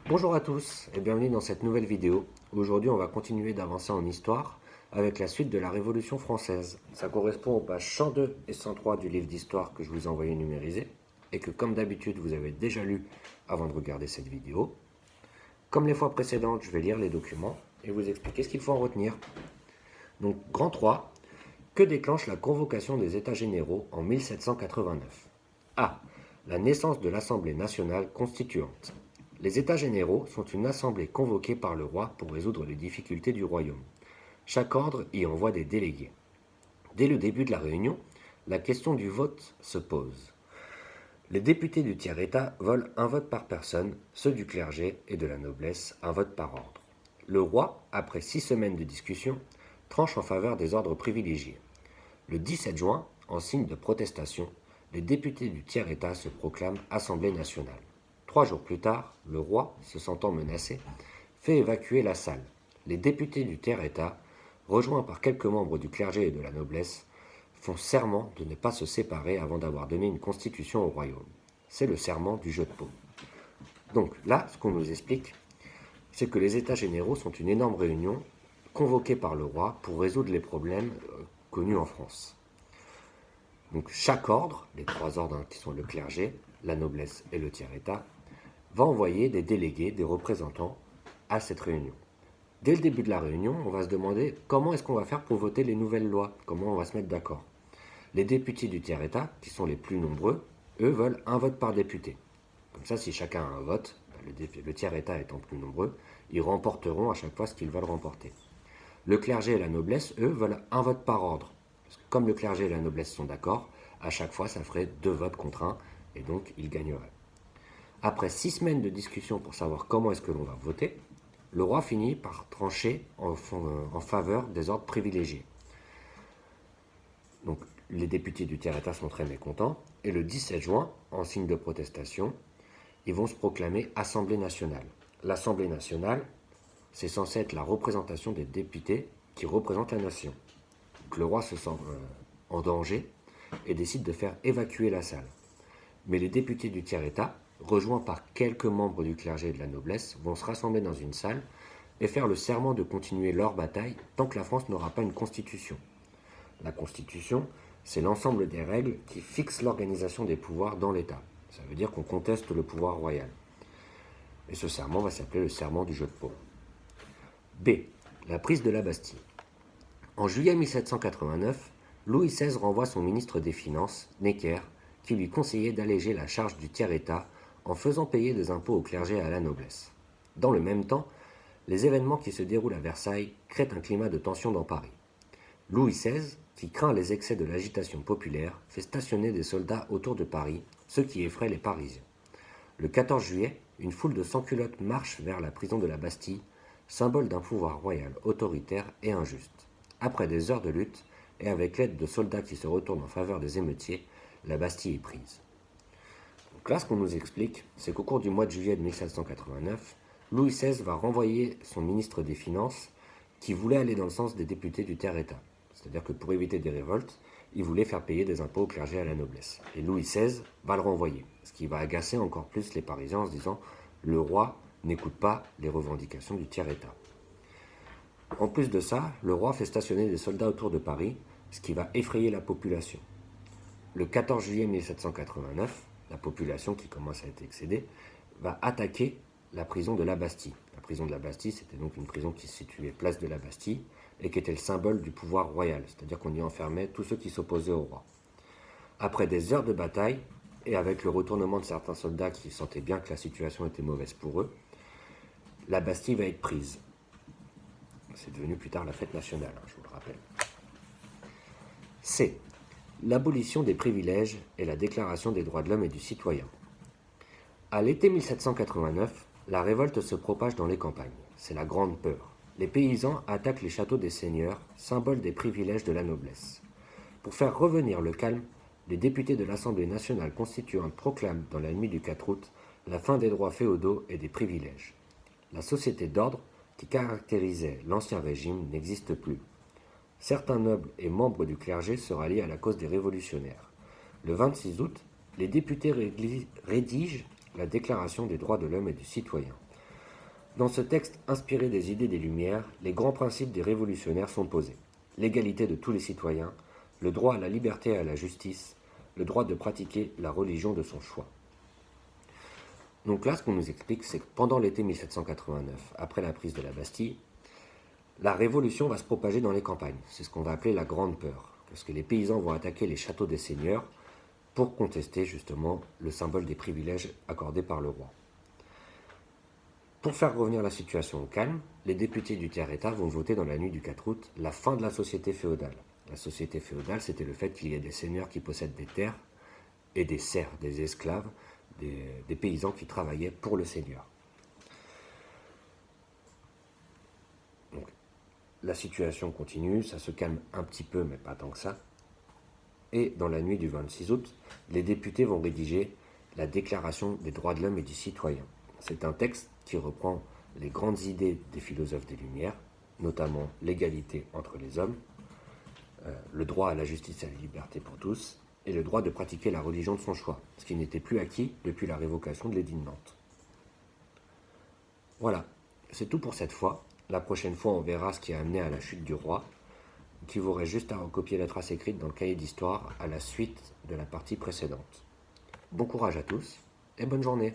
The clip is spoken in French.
Bonjour à tous et bienvenue dans cette nouvelle vidéo. Aujourd'hui, on va continuer d'avancer en histoire avec la suite de la Révolution française. Ça correspond aux pages 102 et 103 du livre d'histoire que je vous ai envoyé numérisé et que, comme d'habitude, vous avez déjà lu avant de regarder cette vidéo. Comme les fois précédentes, je vais lire les documents et vous expliquer ce qu'il faut en retenir. Donc, grand 3, que déclenche la convocation des États généraux en 1789? A. La naissance de l'Assemblée nationale constituante. Les États généraux sont une assemblée convoquée par le roi pour résoudre les difficultés du royaume. Chaque ordre y envoie des délégués. Dès le début de la réunion, la question du vote se pose. Les députés du tiers-État veulent un vote par personne, ceux du clergé et de la noblesse un vote par ordre. Le roi, après 6 semaines de discussion, tranche en faveur des ordres privilégiés. Le 17 juin, en signe de protestation, les députés du tiers-État se proclament Assemblée nationale. 3 jours plus tard, le roi, se sentant menacé, fait évacuer la salle. Les députés du tiers-État, rejoints par quelques membres du clergé et de la noblesse, font serment de ne pas se séparer avant d'avoir donné une constitution au royaume. C'est le serment du jeu de paume. Donc là, ce qu'on nous explique, c'est que les États généraux sont une énorme réunion convoquée par le roi pour résoudre les problèmes connus en France. Donc chaque ordre, les 3 ordres qui sont le clergé, la noblesse et le tiers-État, va envoyer des délégués, des représentants à cette réunion. Dès le début de la réunion, on va se demander comment est-ce qu'on va faire pour voter les nouvelles lois, comment on va se mettre d'accord. Les députés du tiers-État, qui sont les plus nombreux, eux veulent un vote par député. Comme ça, si chacun a un vote, le tiers-État étant plus nombreux, ils remporteront à chaque fois ce qu'ils veulent remporter. Le clergé et la noblesse, eux, veulent un vote par ordre. Parce que comme le clergé et la noblesse sont d'accord, à chaque fois, ça ferait 2 votes contre 1, et donc ils gagneraient. Après 6 semaines de discussion pour savoir comment est-ce que l'on va voter, le roi finit par trancher en faveur des ordres privilégiés. Donc les députés du tiers-État sont très mécontents, et le 17 juin, en signe de protestation, ils vont se proclamer Assemblée nationale. L'Assemblée nationale, c'est censé être la représentation des députés qui représentent la nation. Donc le roi se sent en danger et décide de faire évacuer la salle. Mais les députés du tiers-État, rejoints par quelques membres du clergé et de la noblesse, vont se rassembler dans une salle et faire le serment de continuer leur bataille tant que la France n'aura pas une constitution. La constitution, c'est l'ensemble des règles qui fixent l'organisation des pouvoirs dans l'État. Ça veut dire qu'on conteste le pouvoir royal. Et ce serment va s'appeler le serment du jeu de paume. B. La prise de la Bastille. En juillet 1789, Louis XVI renvoie son ministre des Finances, Necker, qui lui conseillait d'alléger la charge du tiers-État en faisant payer des impôts au clergé et à la noblesse. Dans le même temps, les événements qui se déroulent à Versailles créent un climat de tension dans Paris. Louis XVI, qui craint les excès de l'agitation populaire, fait stationner des soldats autour de Paris, ce qui effraie les Parisiens. Le 14 juillet, une foule de sans-culottes marche vers la prison de la Bastille, symbole d'un pouvoir royal autoritaire et injuste. Après des heures de lutte, et avec l'aide de soldats qui se retournent en faveur des émeutiers, la Bastille est prise. Donc là, ce qu'on nous explique, c'est qu'au cours du mois de juillet de 1789, Louis XVI va renvoyer son ministre des Finances qui voulait aller dans le sens des députés du tiers-État. C'est-à-dire que pour éviter des révoltes, il voulait faire payer des impôts au clergé et à la noblesse. Et Louis XVI va le renvoyer, ce qui va agacer encore plus les Parisiens en se disant « le roi n'écoute pas les revendications du tiers-État ». En plus de ça, le roi fait stationner des soldats autour de Paris, ce qui va effrayer la population. Le 14 juillet 1789, la population qui commence à être excédée va attaquer la prison de la Bastille. La prison de la Bastille, c'était donc une prison qui se situait place de la Bastille et qui était le symbole du pouvoir royal, c'est-à-dire qu'on y enfermait tous ceux qui s'opposaient au roi. Après des heures de bataille, et avec le retournement de certains soldats qui sentaient bien que la situation était mauvaise pour eux, la Bastille va être prise. C'est devenu plus tard la fête nationale, je vous le rappelle. C. L'abolition des privilèges et la déclaration des droits de l'homme et du citoyen. À l'été 1789, la révolte se propage dans les campagnes. C'est la grande peur. Les paysans attaquent les châteaux des seigneurs, symbole des privilèges de la noblesse. Pour faire revenir le calme, les députés de l'Assemblée nationale constituante proclament dans la nuit du 4 août la fin des droits féodaux et des privilèges. La société d'ordre, qui caractérisait l'ancien régime, n'existe plus. Certains nobles et membres du clergé se rallient à la cause des révolutionnaires. Le 26 août, les députés rédigent la Déclaration des droits de l'homme et du citoyen. Dans ce texte inspiré des idées des Lumières, les grands principes des révolutionnaires sont posés. L'égalité de tous les citoyens, le droit à la liberté et à la justice, le droit de pratiquer la religion de son choix. Donc là, ce qu'on nous explique, c'est que pendant l'été 1789, après la prise de la Bastille, la révolution va se propager dans les campagnes. C'est ce qu'on va appeler la Grande Peur, parce que les paysans vont attaquer les châteaux des seigneurs pour contester justement le symbole des privilèges accordés par le roi. Pour faire revenir la situation au calme, les députés du tiers-État vont voter dans la nuit du 4 août la fin de la société féodale. La société féodale, c'était le fait qu'il y ait des seigneurs qui possèdent des terres et des serfs, des esclaves, des paysans qui travaillaient pour le seigneur. Donc, la situation continue, ça se calme un petit peu, mais pas tant que ça. Et dans la nuit du 26 août, les députés vont rédiger la Déclaration des droits de l'homme et du citoyen. C'est un texte qui reprend les grandes idées des philosophes des Lumières, notamment l'égalité entre les hommes, le droit à la justice et à la liberté pour tous, et le droit de pratiquer la religion de son choix, ce qui n'était plus acquis depuis la révocation de l'édit de Nantes. Voilà, c'est tout pour cette fois. La prochaine fois, on verra ce qui a amené à la chute du roi, qui vous reste juste à recopier la trace écrite dans le cahier d'histoire à la suite de la partie précédente. Bon courage à tous et bonne journée.